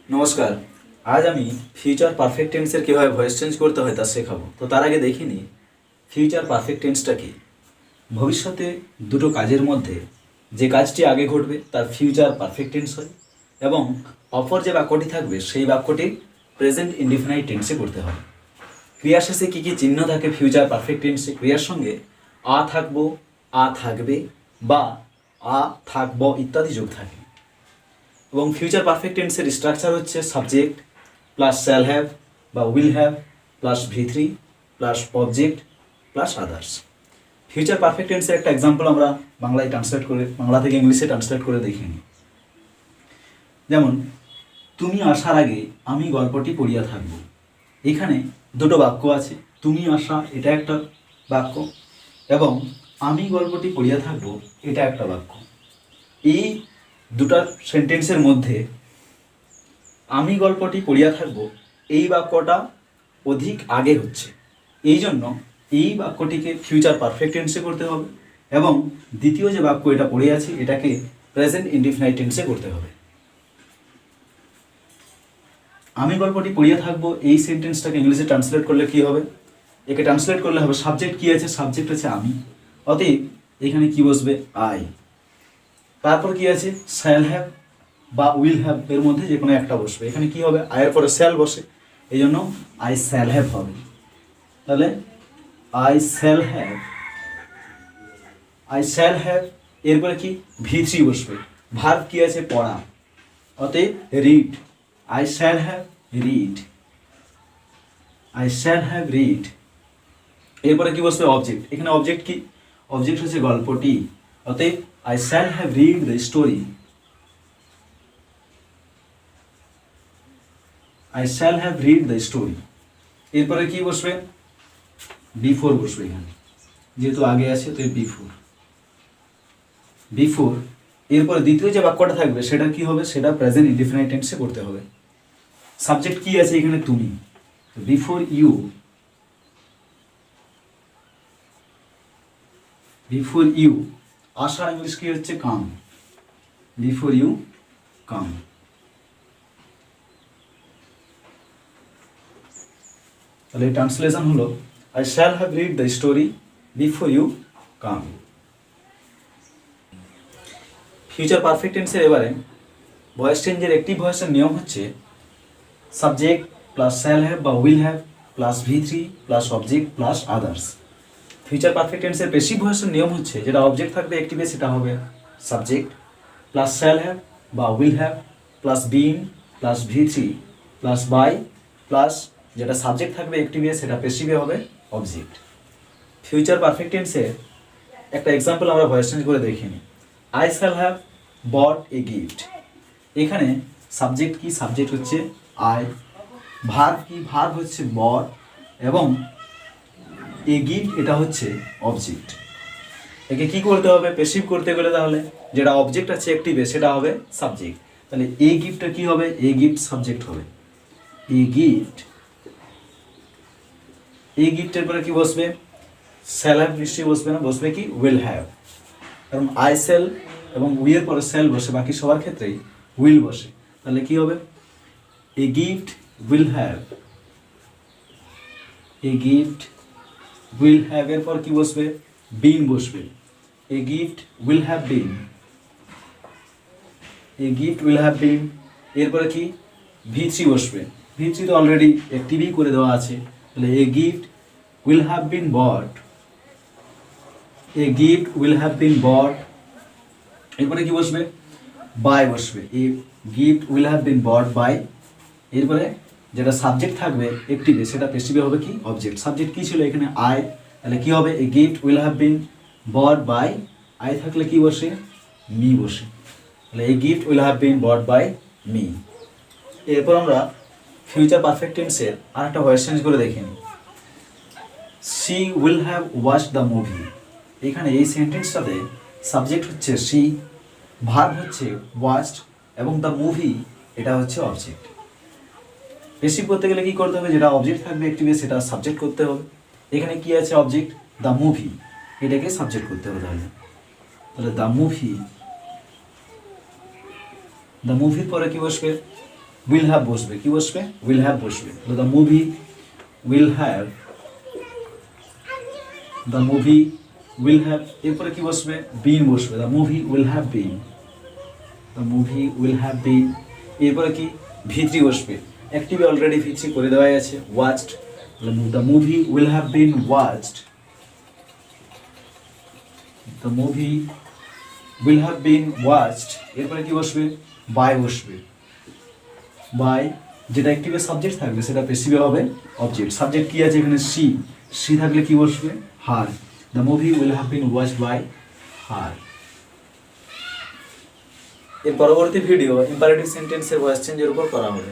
নমস্কার। আজ আমি ফিউচার পারফেক্ট টেন্সের কীভাবে ভয়েস চেঞ্জ করতে হয় তা শেখাবো। তো তার আগে দেখিনি ফিউচার পারফেক্ট টেন্সটা কি। ভবিষ্যতে দুটো কাজের মধ্যে যে কাজটি আগে ঘটবে তার ফিউচার পারফেক্ট টেন্স হয় এবং অপর যে বাক্যটি থাকবে সেই বাক্যটি প্রেজেন্ট ইনডিফিনাইট টেন্সে করতে হবে। ক্রিয়া শেষে কী কী চিহ্ন থাকে ফিউচার পারফেক্ট টেন্সে? ক্রিয়ার সঙ্গে আ থাকবো, আ থাকবে বা আ থাকব ইত্যাদি যোগ থাকে। এবং ফিউচার পারফেক্ট টেন্সের স্ট্রাকচার হচ্ছে সাবজেক্ট প্লাস শ্যাল হ্যাভ বা will have plus V3 plus object plus others. Future perfect টেন্সের একটা এক্সাম্পল আমরা বাংলা থেকে ইংলিশে ট্রান্সলেট করে দেখে নিই। যেমন, তুমি আসার আগে আমি গল্পটি পড়িয়া থাকব। এখানে দুটো বাক্য আছে, তুমি আসা এটা একটা বাক্য এবং আমি গল্পটি পড়িয়া থাকব এটা একটা বাক্য। এই দুটা সেন্টেন্সের মধ্যে আমি গল্পটি পড়িয়া থাকব এই বাক্যটা অধিক আগে হচ্ছে, এই জন্য এই বাক্যটিকে ফিউচার পারফেক্ট টেন্সে করতে হবে এবং দ্বিতীয় যে বাক্য এটা পড়ে আছে এটাকে প্রেজেন্ট ইনডিফিনাইট টেন্সে করতে হবে। আমি গল্পটি পড়িয়া থাকবো এই সেন্টেন্সটাকে ইংলিশে ট্রান্সলেট করলে কি হবে? একে ট্রান্সলেট করলে হবে সাবজেক্ট কি আছে? সাবজেক্ট আছে আমি, অতএব এখানে কি বসবে? আই। তারপর কি আছে? শ্যাল হ্যাভ বা উইল হ্যাভ, এর মধ্যে যে কোনো একটা বসবে। এখানে কি হবে? আয়ের পরে শ্যাল বসে, এই জন্য আই শ্যাল হ্যাভ হবে। তাহলে আই শ্যাল হ্যাভ, এরপরে কি? V3 বসবে। ভার্ব কি আছে? পড়া, অতএব read. I shall have read. এরপরে কি বসবে? অবজেক্ট। এখানে অবজেক্ট কি? অবজেক্ট হচ্ছে গল্পটি, অতএব I shall have read the story. এরপরে কি বসবে? B4 বসবে এখানে, যেহেতু আগে আছে তো B4। এরপরে দ্বিতীয় যে বাক্যটা থাকবে সেটা কি হবে? সেটা প্রেজেন্ট ইনডিফিনাইট টেন্সে করতে হবে। সাবজেক্ট কি আছে এখানে? তুমি। বিফোর ইউ আসার ইংলিশ কি হচ্ছে? কাম। Before you come. তাহলে ট্রান্সলেশন হলো I shall have read the story before you come. Future perfect টেন্সের এবারে ভয়েস চেঞ্জের অ্যাক্টিভ ভয়েসের নিয়ম হচ্ছে সাবজেক্ট প্লাস শ্যাল হ্যাভ বা will have plus V3 plus object plus others. Future perfect টেন্সের প্যাসিভ ভয়েসের নিয়ম হচ্ছে যেটা অবজেক্ট থাকবে অ্যাক্টিভে সেটা হবে সাবজেক্ট প্লাস শ্যাল হ্যাভ বা will have plus been plus V3 plus by plus যেটা সাবজেক্ট থাকবে অ্যাক্টিভে সেটা প্যাসিভে হবে অবজেক্ট। ফিউচার পারফেক্ট টেন্সের একটা এক্সাম্পল আমরা ভয়েস চেঞ্জ করে দেখে নিই। I shall have bought a gift. এখানে সাবজেক্ট কি? সাবজেক্ট হচ্ছে আই। ভার্ব কি? ভার্ব হচ্ছে বট এবং এ গিফট এটা হচ্ছে অবজেক্ট। একে কি করতে হবে? প্যাসিভ করতে গেলে তাহলে যেটা অবজেক্ট আছে অ্যাক্টিভে সেটা হবে সাবজেক্ট। তাহলে এ গিফটটা কি হবে? এ গিফট সাবজেক্ট হবে। এ গিফটের পরে কি বসবে? শ্যাল হ্যাভ নিশ্চয়ই বসবে না, বসবে কি? Will have. কারণ আই সেল এবং উইয়ের পরে সেল বসে, বাকি সবার ক্ষেত্রেই উইল বসে। তাহলে কি হবে? A gift will have. এরপর কি বসবে? বিন বসবে। এ গিফট উইল হ্যাভ বিন। এরপরে কি? V3 বসবে। V3 তো অলরেডি অ্যাক্টিভই করে দেওয়া আছে, তাহলে a gift will have been bought. এরপরে কি বসবে? বাই বসবে। A gift will have been bought by. এরপরে যেটা সাবজেক্ট থাকবে অ্যাক্টিভে সেটা প্যাসিভে হবে কি? অবজেক্ট। সাবজেক্ট কি ছিল এখানে? আই। তাহলে কি হবে? A gift will have been bought by. I থাকলে কি বসে? মি বসে। তাহলে a gift will have been bought by me. এরপর আমরা ফিউচার পারফেক্ট টেন্সের আর একটা ভয়েস চেঞ্জ করে দেখে নিই। She will have watched the movie. এখানে এই সেন্টেন্সটাতে সাবজেক্ট হচ্ছে শি, ভার্ব হচ্ছে ওয়াচড এবং দ্য মুভি এটা হচ্ছে অবজেক্ট। প্যাসিভ করতে গেলে কি করতে হবে? যেটা অবজেক্ট থাকবে অ্যাক্টিভে সেটা সাবজেক্ট করতে হবে। এখানে কি আছে? অবজেক্ট দ্য মুভি, এটাকে সাবজেক্ট করতে হবে। তাহলে দ্য মুভির পরে কি বসবে? উইল হ্যাভ বসবে, কি বসবে? উইল হ্যাভ বসবে। তো the movie will have, the movie will have, এরপরে কি বসবে? বিন বসবে। The movie will have bin, the movie will have বিন। এরপরে কি? ভি3 বসবে। অ্যাক্টিভে অলরেডি ভি3 করে দেওয়াই আছে, watched. The movie will have been watched, the movie will have been watched. এরপরে কি বসবে? বাই বসবে। বাই, যেটা অ্যাক্টিভে সাবজেক্ট থাকবে সেটা প্যাসিভে হবে অবজেক্ট। সাবজেক্ট কি আছে এখানে? সি। সি থাকলে কি বসবে? Her. The movie will have been watched by her. এর পরবর্তী ভিডিও ইম্পারেটিভ সেন্টেন্সের ভয়েস চেঞ্জের উপর করা হবে।